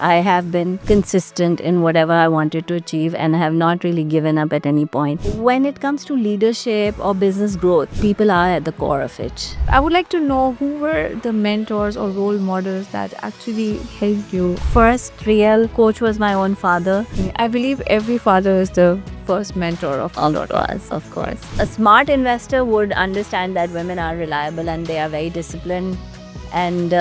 I have been consistent in whatever I wanted to achieve and have not really given up at any point. When it comes to leadership or business growth, people are at the core of it. I would like to know who were the mentors or role models that actually helped you. First real coach was my own father. I believe every father is the first mentor of Of course. A smart investor would understand that women are reliable and they are very disciplined and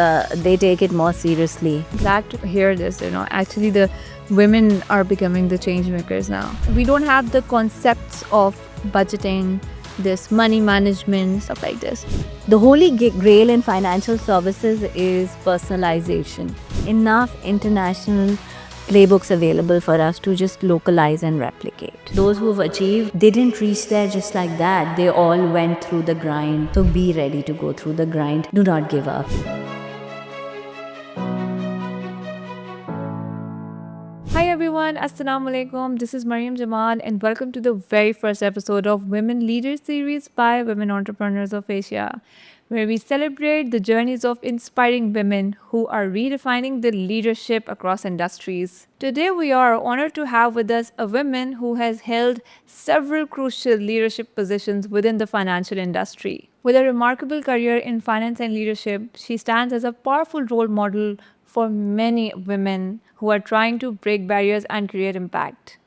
they take it more seriously. Glad to hear this. Actually, the women are becoming the change makers now. We don't have the concepts of budgeting, this money management, stuff like this. The holy grail in financial services is personalization. Enough international playbooks available for us to just localize and replicate. Those who've achieved, they didn't reach there just like that. They all went through the grind. So be ready to go through the grind. Do not give up. Hi everyone, Assalamu alaikum. This is Mariam Jamal and welcome to the very first episode of Women Leaders series by Women Entrepreneurs of Asia, where we celebrate the journeys of inspiring women who are redefining the leadership across industries. Today we are honored to have with us a woman who has held several crucial leadership positions within the financial industry. With a remarkable career in finance and leadership, she stands as a powerful role model for many women who are trying to break barriers and create impact.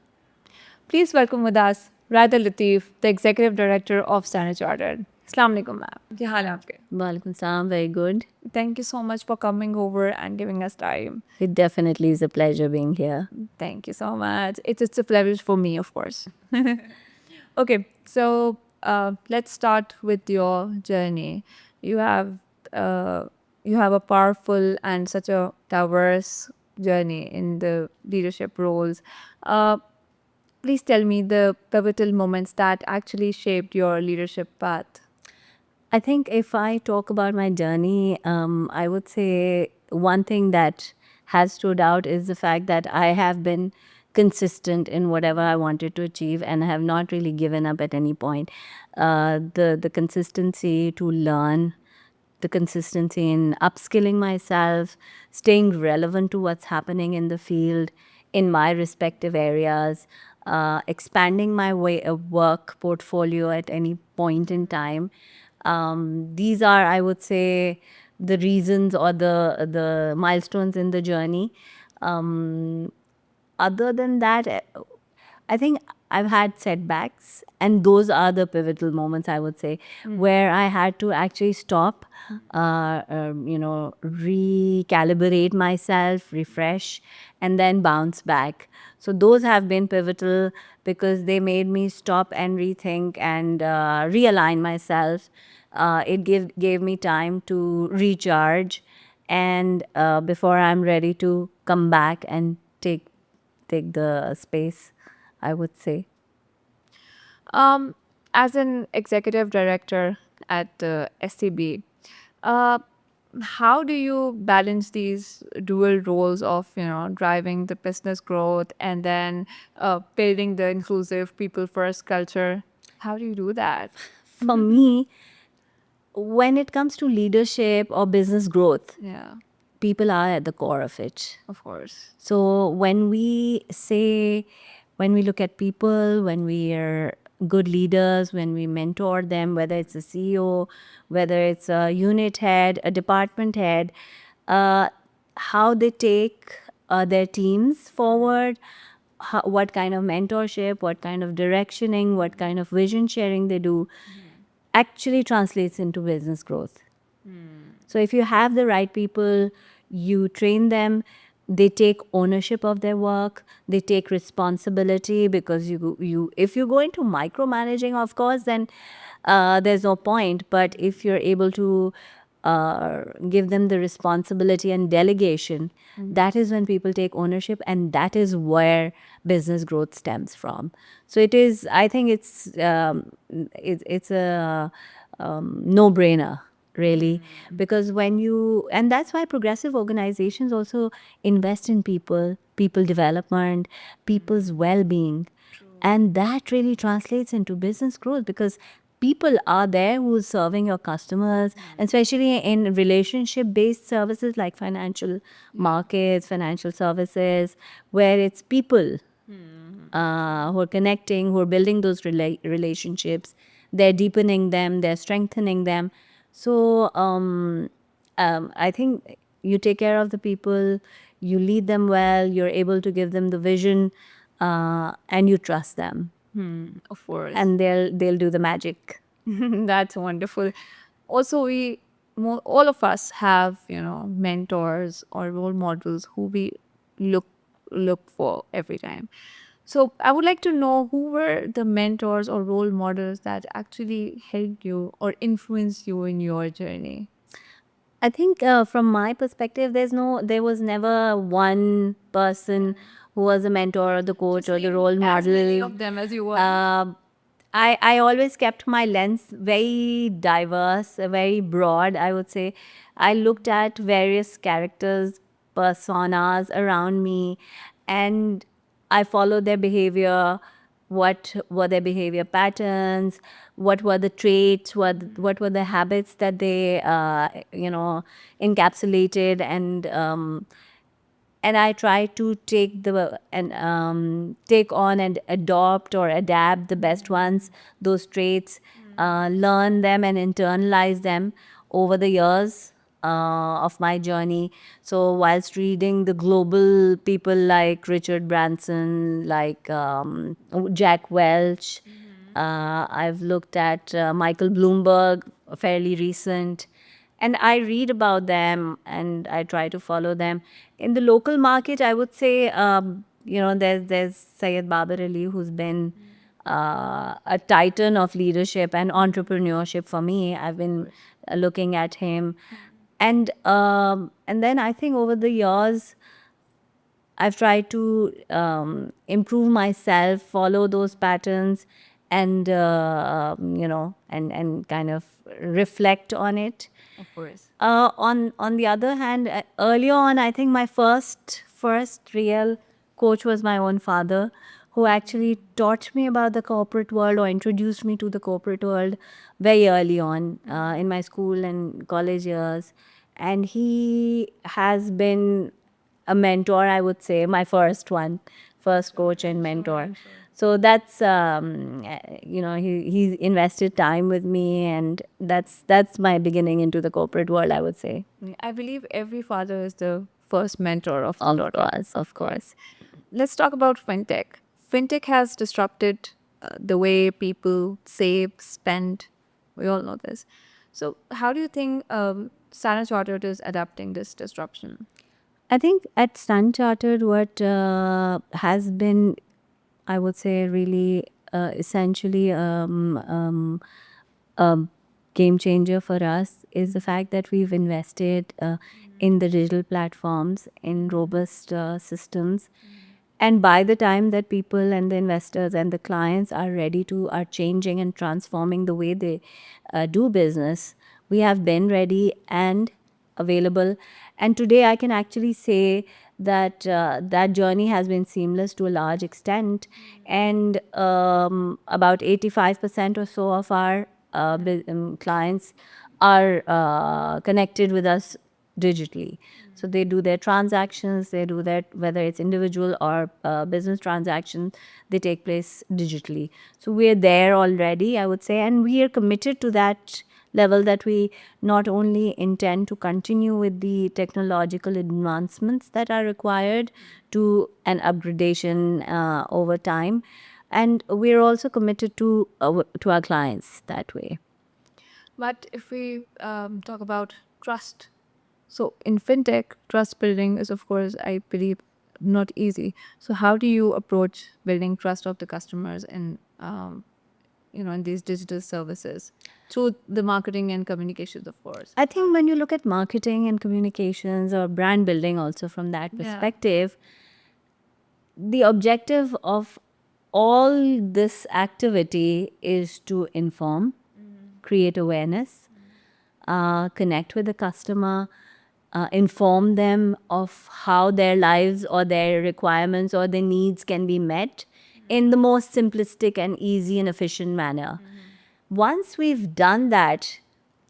Please welcome with us Raida Latif, the Executive Director of Standard Chartered. Assalamu alaikum, ma'am. क्या हाल है आपके? Walaikum salam, very good. Thank you so much for coming over and giving us time. It definitely is a pleasure being here. Thank you so much. It's a pleasure for me, of course. Okay, so let's start with your journey. You have a powerful and such a diverse journey in the leadership roles. Please tell me the pivotal moments that actually shaped your leadership path. I think if I talk about my journey, I would say one thing that has stood out is the fact that I have been consistent in whatever I wanted to achieve and have not really given up at any point. The consistency to learn, the consistency in upskilling myself, staying relevant to what's happening in the field, in my respective areas, expanding my work portfolio at any point in time. These are, I would say, the reasons or the milestones in the journey. Other than that, I think I've had setbacks, and those are the pivotal moments, I would say, where I had to actually stop, recalibrate myself, refresh, and then bounce back. So those have been pivotal because they made me stop and rethink and realign myself. It gave me time to recharge, and before I'm ready to come back and take the space, I would say. As an executive director at SCB, uh, how do you balance these dual roles of driving the business growth and then building the inclusive people first culture? How do you do that? For me, when it comes to leadership or business growth, Yeah, people are at the core of it. of course. So when we look at people, when we are good leaders, when we mentor them, whether it's a CEO, whether it's a unit head, a department head, how they take their teams forward, what kind of mentorship, what kind of directioning, what kind of vision sharing they do, actually translates into business growth. So if you have the right people, you train them, they take ownership of their work, they take responsibility, because you if you go into micromanaging, of course, then there's no point. But if you're able to give them the responsibility and delegation, that is when people take ownership, and that is where business growth stems from. So it is, I think it's a no-brainer, really, because and that's why progressive organizations also invest in people development, people's well-being, and that really translates into business growth, because people are there who's serving your customers, especially in relationship-based services like financial markets, financial services, where it's people who are connecting, who are building those relationships. They're deepening them, they're strengthening them. So I think you take care of the people, you lead them well, you're able to give them the vision, and you trust them, Of course. and they'll do the magic. That's wonderful. Also, all of us have, mentors or role models who we look for every time. So I would like to know, who were the mentors or role models that actually helped you or influenced you in your journey? I think from my perspective, there was never one person who was a mentor or the coach or the role As many model. of them as you want. I always kept my lens very diverse, very broad, I would say. I looked at various characters, personas around me, and I followed their behavior. What were their behavior patterns? What were the traits? What were the habits that they, encapsulated, and I try to take on and adopt or adapt the best ones, those traits, learn them and internalize them over the years of my journey. So whilst reading the global people like Richard Branson, like Jack Welch, I've looked at Michael Bloomberg, fairly recent, and I read about them and I try to follow them. In the local market, I would say, there's Syed Babar Ali, who's been a titan of leadership and entrepreneurship for me. I've been looking at him, and then I think over the years, I've tried to improve myself, follow those patterns, and and kind of reflect on it. Of course. On the other hand, early on, I think my first real coach was my own father, who actually taught me about the corporate world or introduced me to the corporate world very early on in my school and college years, and he has been a mentor, I would say, my first coach and mentor. So that's he's invested time with me, and that's my beginning into the corporate world, I would say. I believe every father is the first mentor of the Of daughter. course, of course. Let's talk about fintech. Fintech has disrupted the way people save, spend. We all know this. So, how do you think Standard Chartered is adapting this disruption? I think at Sun Chartered, what has been, I would say, really essentially a game changer for us is the fact that we've invested in the digital platforms, in robust systems. And by the time that people and the investors and the clients are changing and transforming the way they do business, we have been ready and available. And today I can actually say that that journey has been seamless to a large extent. And about 85% or so of our clients are connected with us digitally. So they do their transactions, they do that, whether it's individual or business transactions, they take place digitally. So we're there already, I would say, and we are committed to that level, that we not only intend to continue with the technological advancements that are required to an upgradation over time, and we're also committed to our clients that way. But if we talk about trust, so in fintech, trust building is, of course, I believe, not easy. So, how do you approach building trust of the customers in these digital services through the marketing and communications, of course? I think when you look at marketing and communications or brand building also from that perspective, the objective of all this activity is to inform, create awareness, connect with the customer, inform them of how their lives or their requirements or their needs can be met in the most simplistic and easy and efficient manner. once we've done that,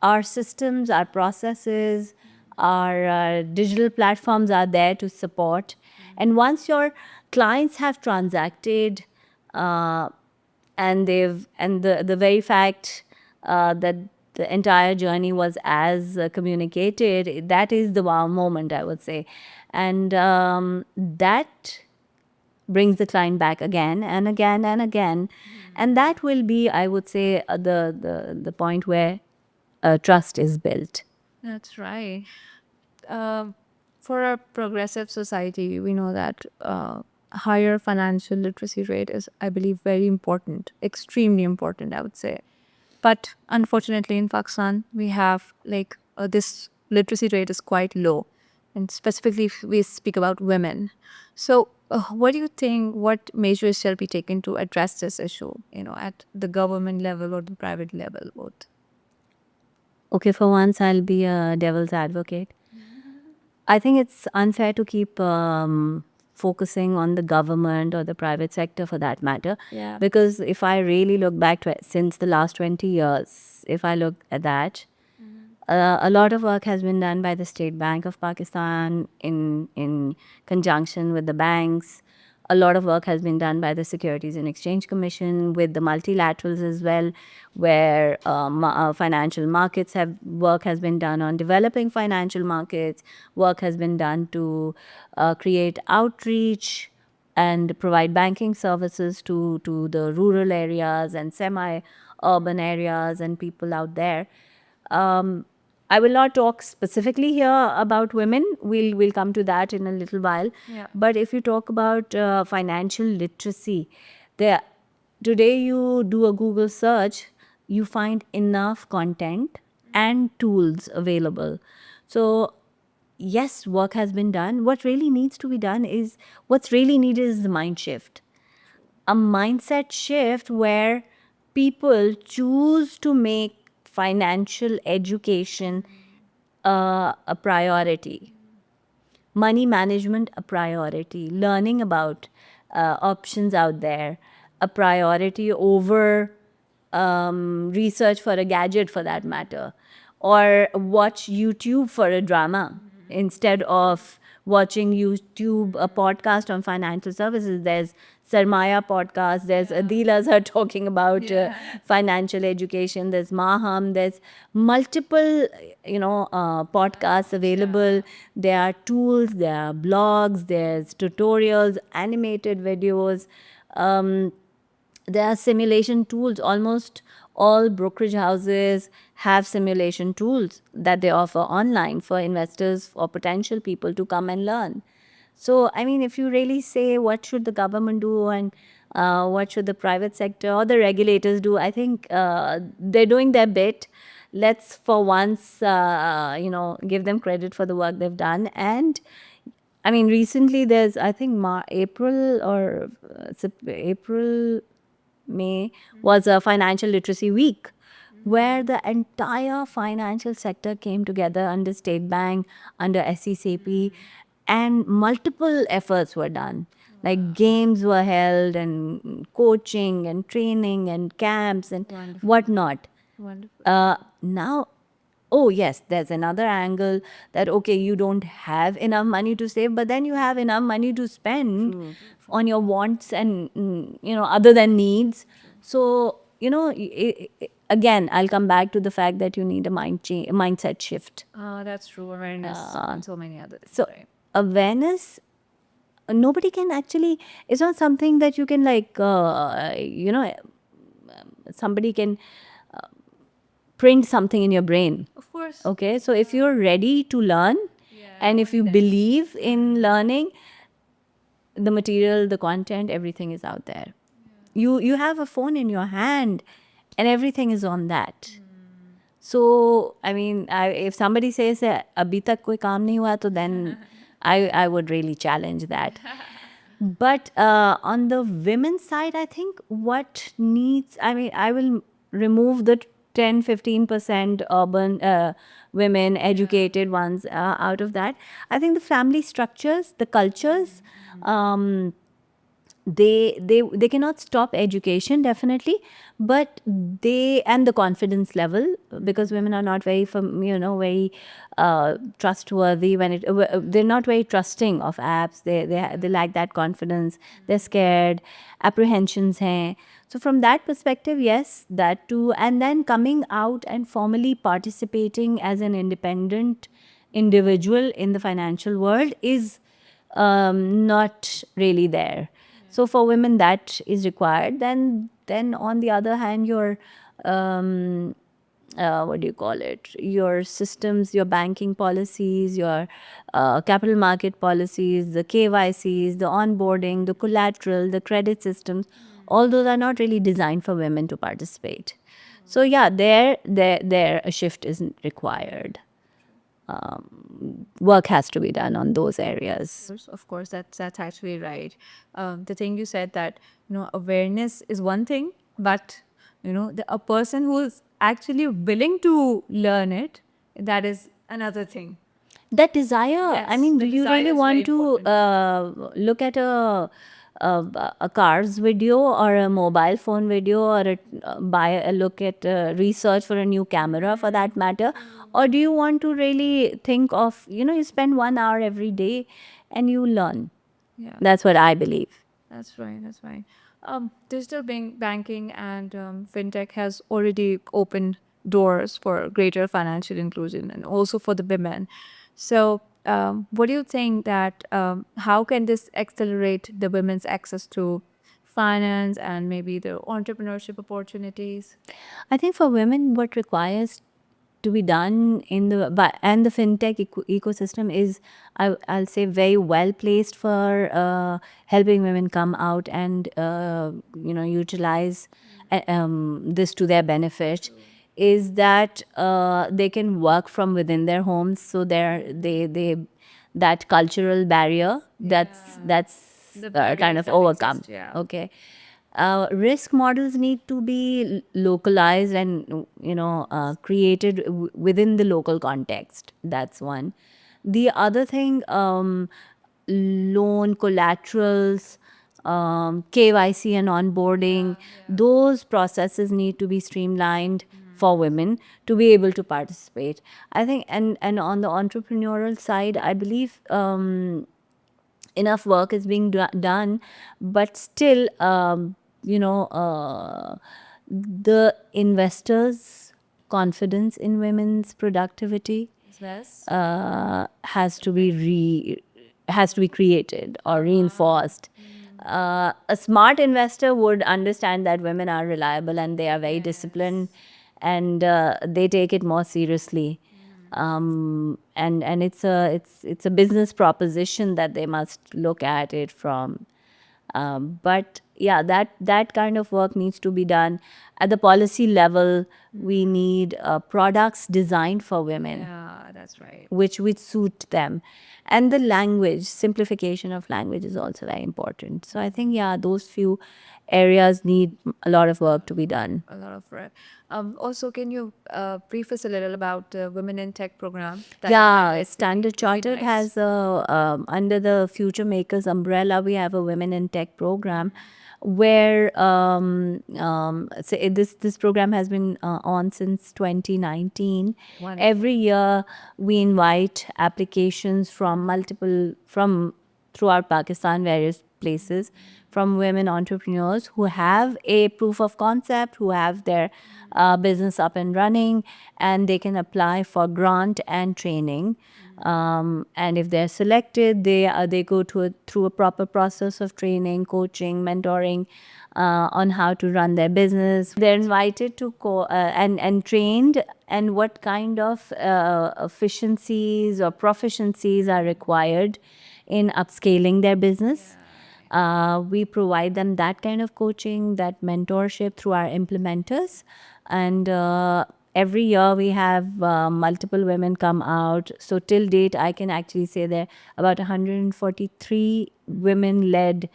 our systems, our processes, our digital platforms are there to support. And once your clients have transacted, uh, and the very fact that the entire journey was as communicated, that is the wow moment, I would say. And that brings the client back again and again and again. And that will be, I would say, the point where trust is built. That's right. For a progressive society, we know that higher financial literacy rate is, I believe, very important, extremely important, I would say. But unfortunately, in Pakistan, we have like this literacy rate is quite low, and specifically if we speak about women. So, what do you think? What measures shall be taken to address this issue? At the government level or the private level, both. Okay, for once, I'll be a devil's advocate. I think it's unfair to keep focusing on the government or the private sector for that matter. Yeah. Because if I really look back to it, since the last 20 years, if I look at that, a lot of work has been done by the State Bank of Pakistan in conjunction with the banks. A lot of work has been done by the Securities and Exchange Commission with the multilaterals as well, where financial markets have work has been done on developing financial markets. Work has been done to create outreach and provide banking services to the rural areas and semi-urban areas and people out there. I will not talk specifically here about women. We'll come to that in a little while. Yeah. But if you talk about financial literacy, there today you do a Google search, you find enough content and tools available. So yes, work has been done. What really needs to be done is what's really needed is the mind shift, a mindset shift where people choose to make financial education a priority, money management a priority, learning about options out there a priority over research for a gadget for that matter, or watch YouTube for a drama instead of watching YouTube a podcast on financial services. There's Sarmaya podcast, there's Adila Azhar talking about financial education, there's Maham, there's multiple podcasts available. There are tools, there are blogs, there's tutorials, animated videos. There are simulation tools. Almost all brokerage houses have simulation tools that they offer online for investors or potential people to come and learn. So, I mean, if you really say what should the government do and what should the private sector or the regulators do, I think they're doing their bit. Let's for once, give them credit for the work they've done. And I mean, recently there's, I think, April or April, May was a financial literacy week where the entire financial sector came together under State Bank, under SECP, and multiple efforts were done. Like games were held and coaching and training and camps and whatnot. Wonderful. Now, oh yes, there's another angle that okay, you don't have enough money to save, but then you have enough money to spend on your wants and other than needs. So again, I'll come back to the fact that you need a mindset shift. That's true. Awareness and so many others. So awareness, nobody can actually. It's not something that you can somebody can print something in your brain. Of course. Okay, so if you're ready to learn and if you believe in learning, the material, the content, everything is out there. You have a phone in your hand and everything is on that. So, I mean, if somebody says abhi tak koi kaam nahi hua, to then I would really challenge that. But on the women's side, I think what needs, I mean, I will remove the 10-15% urban women, educated ones out of that. I think the family structures, the cultures, they cannot stop education, definitely, but they, and the confidence level, because women are not very very trustworthy when they're not very trusting of apps. They lack that confidence. They're scared, apprehensions hain. So from that perspective, yes, that too. And then coming out and formally participating as an independent individual in the financial world is not really there. So for women, that is required. Then on the other hand, your what do you call it? Your systems, your banking policies, your capital market policies, the KYCs, the onboarding, the collateral, the credit systems, all those are not really designed for women to participate. So yeah, there a shift isn't required. Work has to be done on those areas. Of course, that's actually right. The thing you said, that awareness is one thing, but a person who is actually willing to learn it, that is another thing. That desire, I Yes, mean, the do you desire really is want very to look at a cars video or a mobile phone video, or buy a look at research for a new camera, for that matter? Or do you want to really think of, you spend 1 hour every day and you learn? Yeah. That's what I believe. That's right. That's right. Digital banking and fintech has already opened doors for greater financial inclusion and also for the women. So, what do you think that how can this accelerate the women's access to finance and maybe the entrepreneurship opportunities? I think for women, what requires to be done and the fintech ecosystem is, I'll say, very well placed for helping women come out and utilize this to their benefit. Is that they can work from within their homes, so they that cultural barrier, that's The barrier kind of that overcome. exists, yeah. Okay. Risk models need to be localized and created within the local context. That's one. The other thing, loan collaterals, KYC and onboarding, those processes need to be streamlined for women to be able to participate. I think, and on the entrepreneurial side, I believe enough work is being done, but still, the investors' confidence in women's productivity Yes. has to be created or reinforced. A smart investor would understand that women are reliable and they are very disciplined, and they take it more seriously. And it's a business proposition that they must look at it from. But yeah, that kind of work needs to be done at the policy level. We need products designed for women, Yeah, that's right. which suit them. And the language, simplification of language is also very important. So I think, yeah, those few areas need a lot of work to be done. A lot of right. Also, can you brief us a little about the Women in Tech program? Yeah, Standard Chartered nice. has under the Future Makers umbrella, we have a Women in Tech program where this program has been on since 2019. Wonderful. Every year, we invite applications from throughout Pakistan, various places, from women entrepreneurs who have a proof of concept, who have their business up and running, and they can apply for grant and training. And if they're selected, they go through a proper process of training, coaching, mentoring on how to run their business. They're invited to and trained, and what kind of efficiencies or proficiencies are required in upscaling their business. We provide them that kind of coaching, that mentorship through our implementers. And every year we have multiple women come out. So till date, I can actually say that about 143 women-led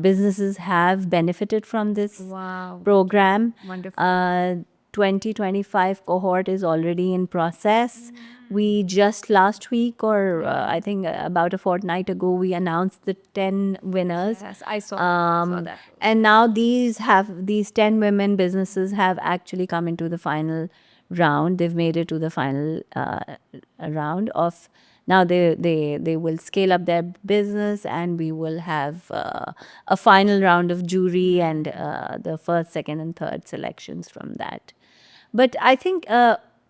businesses have benefited from this Wow. program. Wonderful. 2025 cohort is already in process. We just last week, or I think about a fortnight ago, we announced the 10 winners. Yes, I saw that. And now these 10 women businesses have actually come into the final round. They've made it to the final round of, now they will scale up their business, and we will have a final round of jury and the first, second, and third selections from that. But I think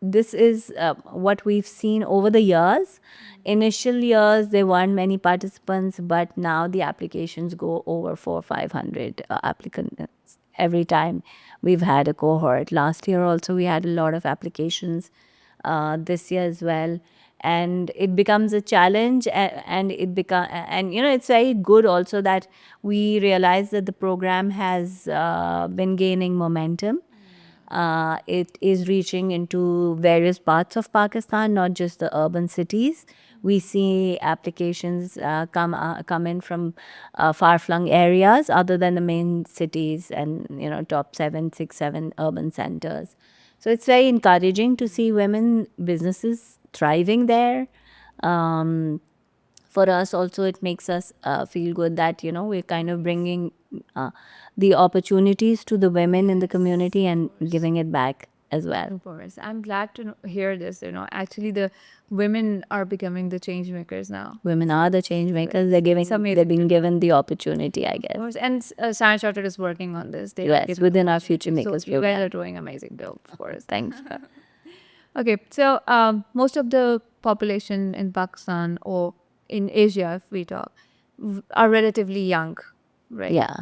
this is what we've seen over the years. Initial years, there weren't many participants, but now the applications go over 400-500 applicants every time we've had a cohort. Last year also, we had a lot of applications. This year as well. And it becomes a challenge, and it's very good also that we realize that the program has been gaining momentum. It is reaching into various parts of Pakistan, not just the urban cities. We see applications come in from far-flung areas other than the main cities and, top 7, 6, 7 urban centers. So it's very encouraging to see women businesses thriving there. For us also, it makes us feel good that, we're kind of bringing the opportunities to the women in the community and giving it back as well. Of course. I'm glad to hear this. Actually, the women are becoming the change makers now. Women are the change makers. They're being given the opportunity, I guess. Of course. And Science Chartered is working on this. Yes, within our Future Makers so you program. guys are doing amazing, Bill, of course. Thanks. Okay, so most of the population in Pakistan or in Asia, if we talk, are relatively young, right? Yeah.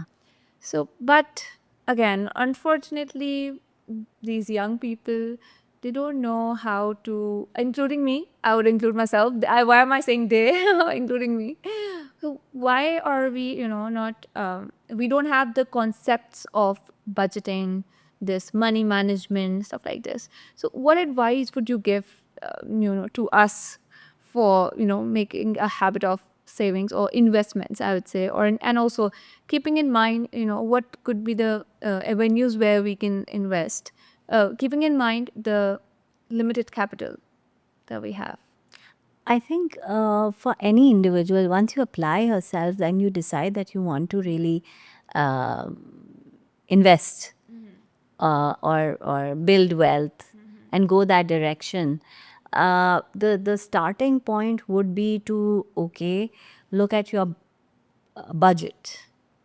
So, but again, unfortunately, these young people, they don't know how to, including me, I would include myself. Why am I saying they, including me? So why are we, not, we don't have the concepts of budgeting, this money management, stuff like this. So what advice would you give, to us for, making a habit of savings or investments, I would say, and also keeping in mind, what could be the avenues where we can invest, keeping in mind the limited capital that we have. I think for any individual, once you apply yourself, then you decide that you want to really invest or build wealth and go that direction. The starting point would be to, look at your budget,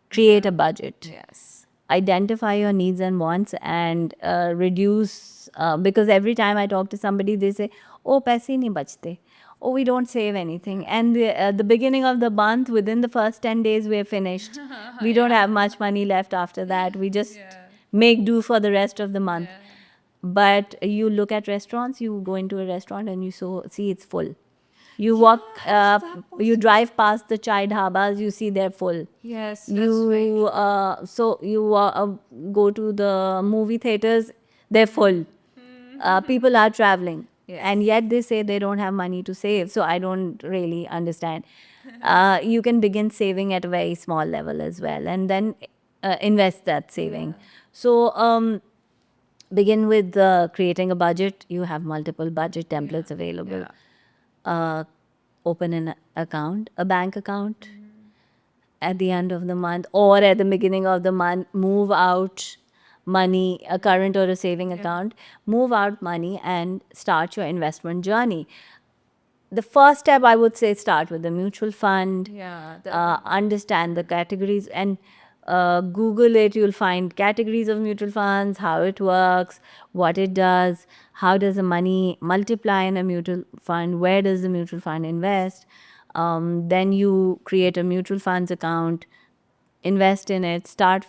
create a budget. Yes. Identify your needs and wants, and reduce, because every time I talk to somebody, they say, oh, paise nahi bachte. Oh, we don't save anything. And at the beginning of the month, within the first 10 days, we're finished. We don't have much money left after that. We just make do for the rest of the month. But you look at restaurants, you go into a restaurant and you see it's full. You walk, you drive past the chai dhabas, you see they're full. Yes, You go to the movie theaters, they're full. People are traveling, and yet they say they don't have money to save. So I don't really understand. You can begin saving at a very small level as well, and then invest that saving. So begin with creating a budget. You have multiple budget templates available. Open an account, a bank account at the end of the month, or at the beginning of the month, move out money, a current or a saving account, move out money and start your investment journey. The first step, I would say, start with the mutual fund. Understand the categories, and Google it. You'll find categories of mutual funds, how it works, what it does, how does the money multiply in a mutual fund, where does the mutual fund invest. Then you create a mutual funds account, invest in it, start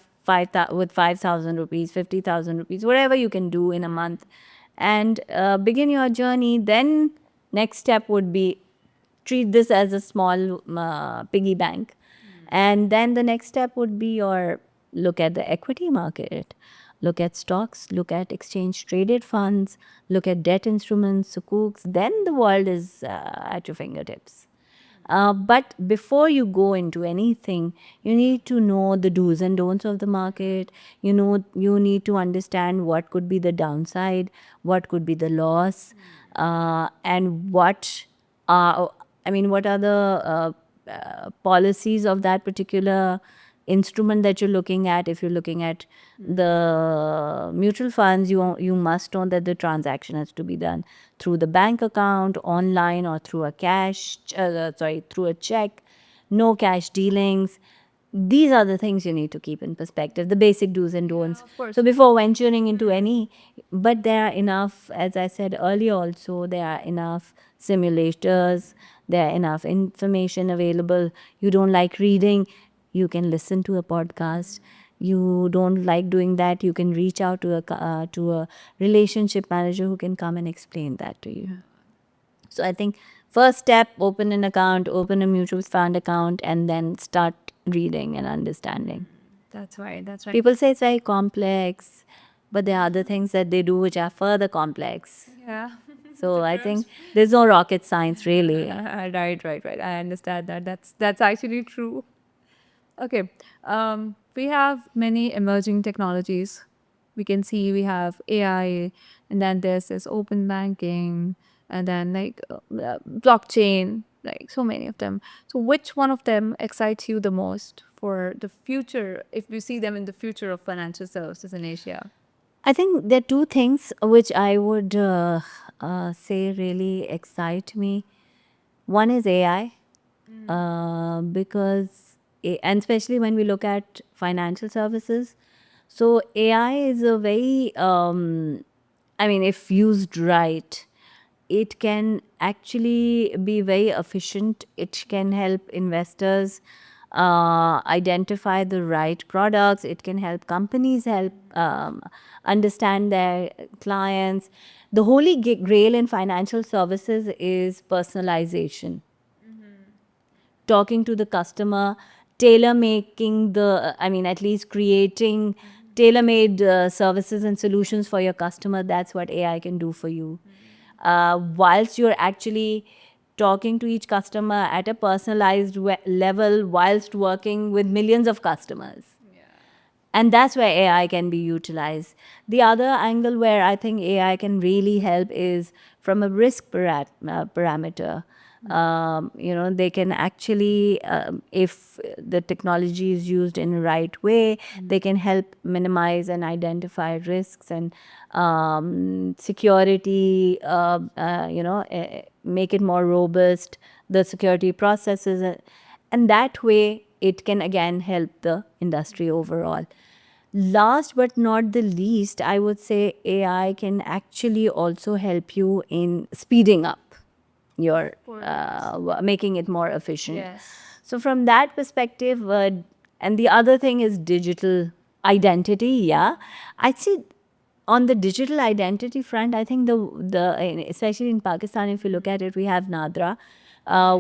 with 5,000 rupees, 50,000 rupees, whatever you can do in a month, and begin your journey. Then next step would be treat this as a small piggy bank. And then the next step would be look at the equity market, look at stocks, look at exchange traded funds, look at debt instruments, sukuks. Then the world is at your fingertips. But before you go into anything, you need to know the do's and don'ts of the market. You need to understand what could be the downside, what could be the loss, and what are the policies of that particular instrument that you're looking at. If you're looking at the mutual funds, you must know that the transaction has to be done through the bank account, online, or through through a check. No cash dealings. These are the things you need to keep in perspective, the basic do's and don'ts. of course. So before venturing into any, but there are enough, as I said earlier also, there are enough simulators, there are enough information available. You don't like reading, you can listen to a podcast. You don't like doing that, you can reach out to a relationship manager who can come and explain that to you. So I think first step, open an account, open a mutual fund account, and then start reading and understanding. That's right. That's right. People say it's very complex, but there are other things that they do which are further complex. Yeah. So I think there's no rocket science really. Right. I understand that. That's actually true. Okay. We have many emerging technologies. We can see we have AI, and then there's this open banking, and then blockchain, like so many of them. So which one of them excites you the most for the future, if you see them in the future of financial services in Asia? I think there are two things which I would say really excite me. One is AI, and especially when we look at financial services. So AI is a very, if used right, it can actually be very efficient. It can help investors identify the right products. It can help companies help understand their clients. The holy grail in financial services is personalization. Talking to the customer, tailor making at least creating tailor made services and solutions for your customer. That's what AI can do for you. Whilst you're actually talking to each customer at a personalized level, whilst working with millions of customers. And that's where AI can be utilized. The other angle where I think AI can really help is from a risk parameter. They can actually, if the technology is used in the right way, they can help minimize and identify risks and security, make it more robust, the security processes. And that way, it can again help the industry overall. Last but not the least, I would say AI can actually also help you in speeding up your making it more efficient. Yes. So from that perspective, and the other thing is digital identity. Yeah, I'd say on the digital identity front, I think especially in Pakistan, if you look at it, we have Nadra,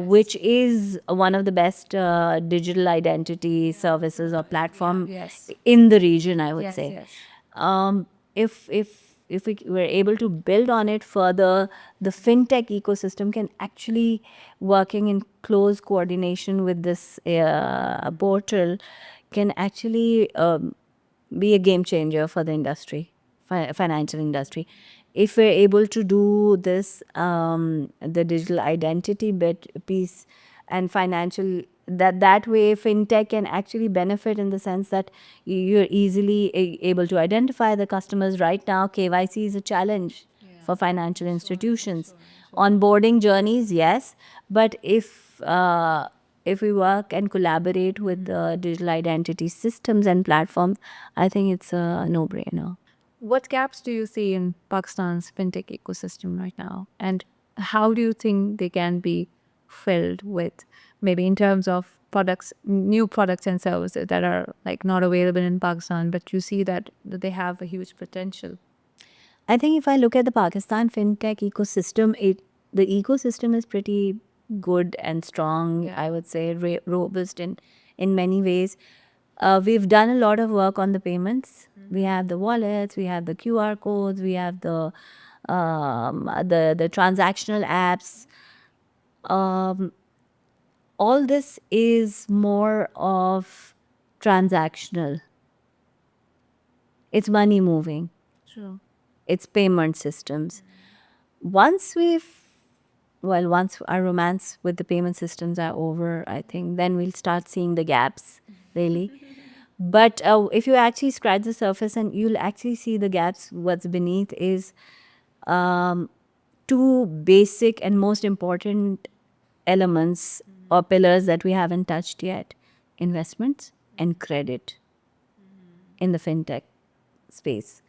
which is one of the best digital identity services or platform Yes. in the region, I would Yes, say. yes. If we were able to build on it further, the fintech ecosystem can actually, working in close coordination with this portal, can actually be a game changer for the industry, financial industry. If we're able to do this, the digital identity piece and financial, that way fintech can actually benefit in the sense that you're easily able to identify the customers. Right now, KYC is a challenge for financial institutions. Onboarding journeys, yes, but if we work and collaborate with the digital identity systems and platforms, I think it's a no-brainer. What gaps do you see in Pakistan's fintech ecosystem right now? And how do you think they can be filled with, maybe in terms of products, new products and services that are like not available in Pakistan, but you see that they have a huge potential? I think if I look at the Pakistan fintech ecosystem, the ecosystem is pretty good and strong. Yeah. I would say robust in many ways. We've done a lot of work on the payments. We have the wallets, we have the QR codes, we have the transactional apps. all this is more of transactional. It's money moving. True. It's payment systems. Once once our romance with the payment systems are over, I think then we'll start seeing the gaps, really. But if you actually scratch the surface and you'll actually see the gaps, what's beneath is two basic and most important elements or pillars that we haven't touched yet: investments and credit in the fintech space.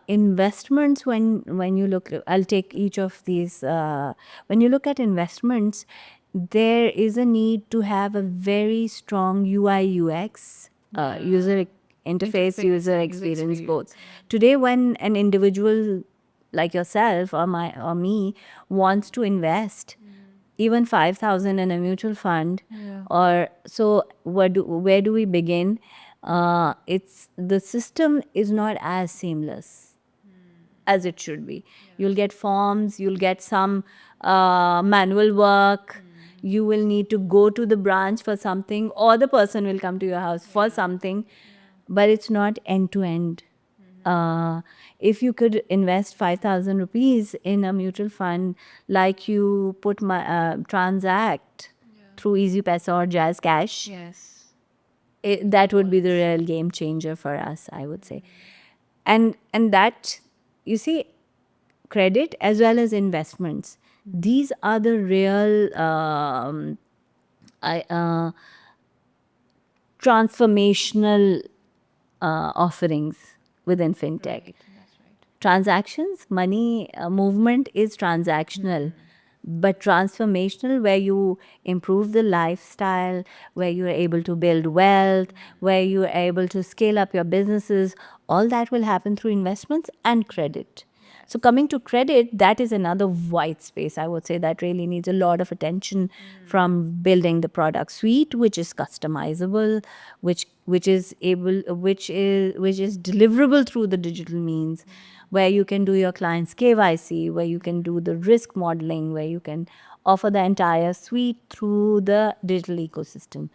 Investments, when you look, I'll take each of these. When you look at investments, there is a need to have a very strong UI UX, user interface, user experience both. Today, when an individual like yourself or me wants to invest even 5,000 in a mutual fund, or so, where do we begin? It's the system is not as seamless as it should be. You'll get forms, you'll get some manual work. You will need to go to the branch for something, or the person will come to your house for something, but it's not end to end. If you could invest 5,000 rupees in a mutual fund, like you put transact through Easy Paisa or Jazz Cash, Yes. that would be the real game changer for us, I would say. And that, you see, credit as well as investments, these are the real transformational offerings within fintech. Transactions, money movement is transactional, but transformational, where you improve the lifestyle, where you are able to build wealth, where you are able to scale up your businesses, all that will happen through investments and credit. So coming to credit, that is another white space, I would say, that really needs a lot of attention from building the product suite, which is customizable, which is deliverable through the digital means, where you can do your client's KYC, where you can do the risk modeling, where you can offer the entire suite through the digital ecosystem.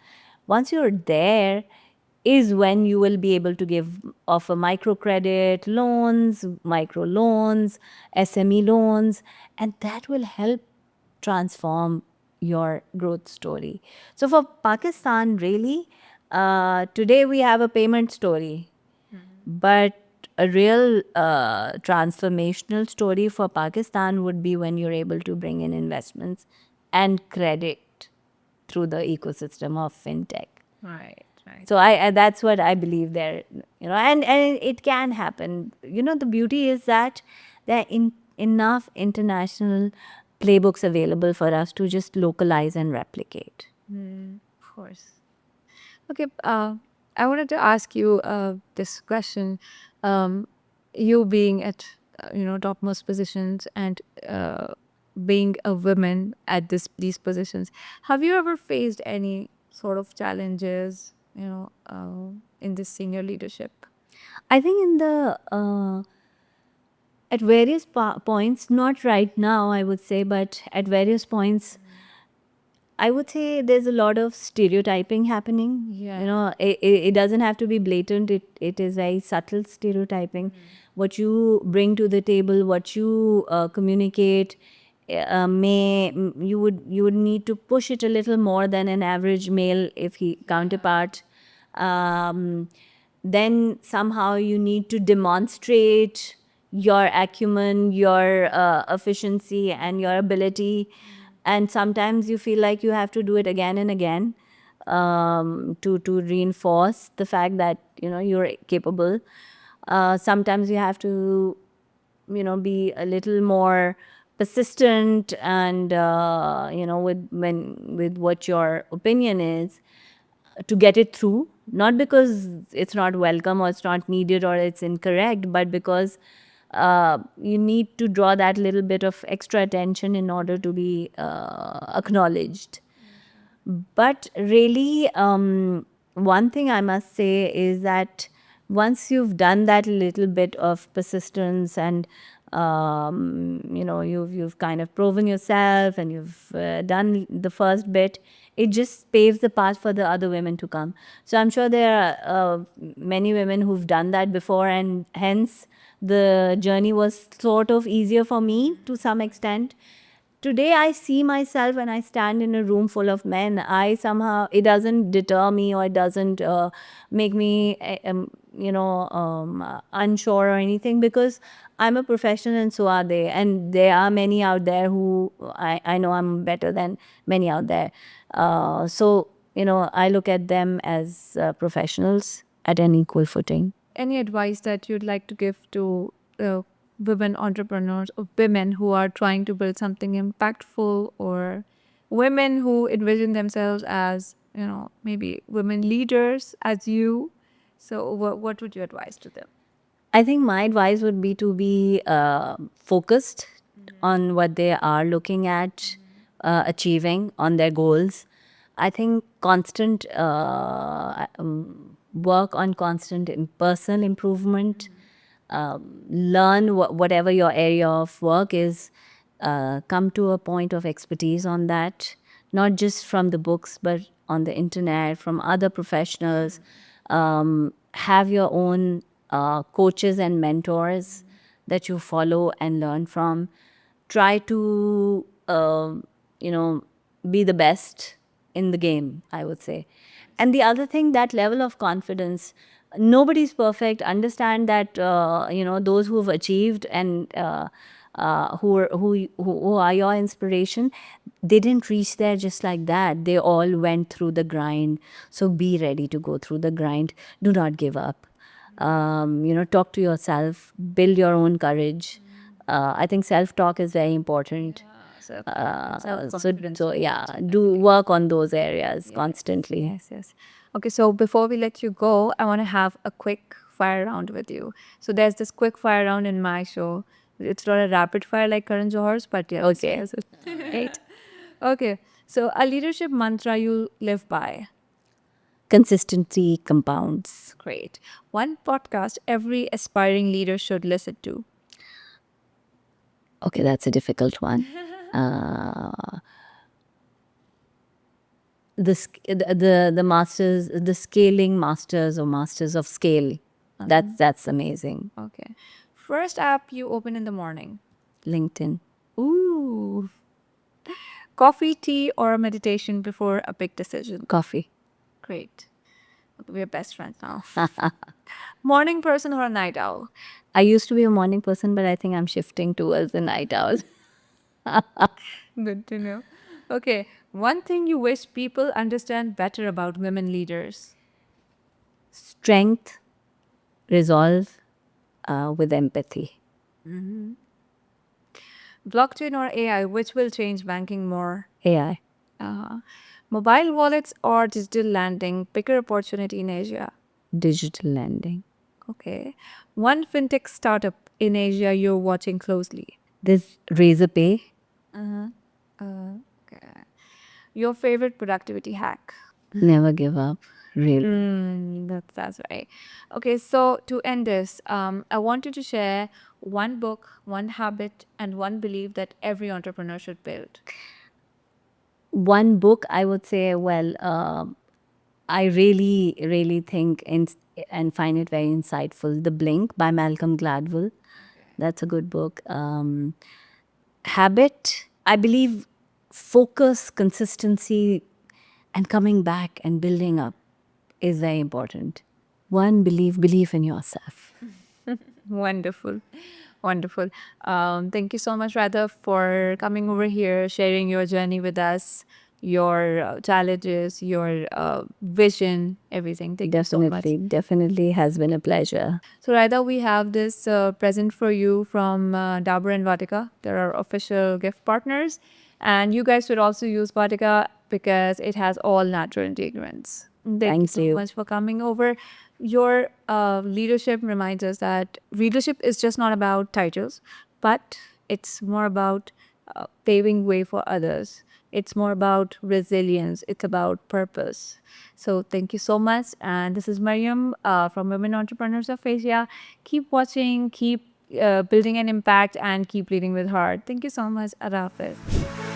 Once you're there, is when you will be able to offer microcredit loans, micro loans, SME loans, and that will help transform your growth story. So for Pakistan, really, today we have a payment story, but a real transformational story for Pakistan would be when you're able to bring in investments and credit through the ecosystem of fintech. Right. Right. So I that's what I believe there, and it can happen. The beauty is that there are enough international playbooks available for us to just localize and replicate. Of course. Okay. I wanted to ask you this question. You being at topmost positions and being a woman at these positions, have you ever faced any sort of challenges in this senior leadership? I think in the at various points, not right now, I would say, but at various points, I would say there's a lot of stereotyping happening. Yeah. It doesn't have to be blatant. It is very subtle stereotyping. What you bring to the table, what you communicate, you would need to push it a little more than an average male if he counterpart. Um, then somehow you need to demonstrate your acumen, your efficiency, and your ability. And sometimes you feel like you have to do it again and again, to reinforce the fact that you're capable. Sometimes you have to be a little more persistent, and with what your opinion is, to get it through, not because it's not welcome or it's not needed or it's incorrect, but because you need to draw that little bit of extra attention in order to be acknowledged. But really, one thing I must say is that once you've done that little bit of persistence and you've kind of proven yourself and you've done the first bit, it just paves the path for the other women to come. So I'm sure there are many women who've done that before, and hence the journey was sort of easier for me to some extent. Today I see myself when I stand in a room full of men. I somehow, it doesn't deter me, or it doesn't make me unsure or anything, because I'm a professional and so are they, and there are many out there who I know I'm better than many out there. So I look at them as professionals at an equal footing. Any advice that you'd like to give to women entrepreneurs or women who are trying to build something impactful, or women who envision themselves as, maybe women leaders as you? So what would you advise to them? I think my advice would be to be focused on what they are looking at achieving, on their goals. I think constant work on constant personal improvement. Learn whatever your area of work is. Come to a point of expertise on that, not just from the books, but on the internet, from other professionals. Have your own coaches and mentors that you follow and learn from. Try to, be the best in the game, I would say. And the other thing, that level of confidence. Nobody's perfect. Understand that, those who've achieved and who are your inspiration, they didn't reach there just like that. They all went through the grind. So be ready to go through the grind. Do not give up. Talk to yourself, build your own courage. I think self-talk is very important. So yeah, do work on those areas constantly. Yes. Okay, so before we let you go, I want to have a quick fire round with you. So there's this quick fire round in my show. It's not a rapid fire like Karan Johar's, but yeah. Okay. Great. Okay, so a leadership mantra you live by. Consistency compounds. Great. One podcast every aspiring leader should listen to. Okay, that's a difficult one. The masters, the scaling masters, or masters of scale. That's amazing. Okay. First app you open in the morning. LinkedIn. Ooh. Coffee, tea, or meditation before a big decision. Coffee. Great. We're best friends now. Morning person or a night owl? I used to be a morning person, but I think I'm shifting towards the night owl. Good to know. Okay. One thing you wish people understand better about women leaders. Strength, resolve, with empathy. Blockchain or AI, which will change banking more? AI. Mobile wallets or digital lending, bigger opportunity in Asia. Digital lending. Okay. One fintech startup in Asia you're watching closely. There's Razorpay. Okay. Your favorite productivity hack. Never give up. Really. That's right. Okay, so to end this, I want you to share one book, one habit, and one belief that every entrepreneur should build. One book, I would say, I really, really think and find it very insightful. The Blink by Malcolm Gladwell. That's a good book. Habit, I believe focus, consistency, and coming back and building up is very important. One, believe in yourself. Wonderful. Wonderful. Thank you so much, Radha, for coming over here, sharing your journey with us, your challenges, your vision, everything. Thank you so much. Definitely has been a pleasure. So, Radha, we have this present for you from Dabur and Vatika. They're our official gift partners. And you guys should also use Vatika because it has all natural ingredients. Thank you so much for coming over. Your leadership reminds us that leadership is just not about titles, but it's more about paving way for others. It's more about resilience. It's about purpose. So thank you so much. And this is Mariam from Women Entrepreneurs of Asia. Keep watching, keep building an impact, and keep leading with heart. Thank you so much. Allah Hafiz.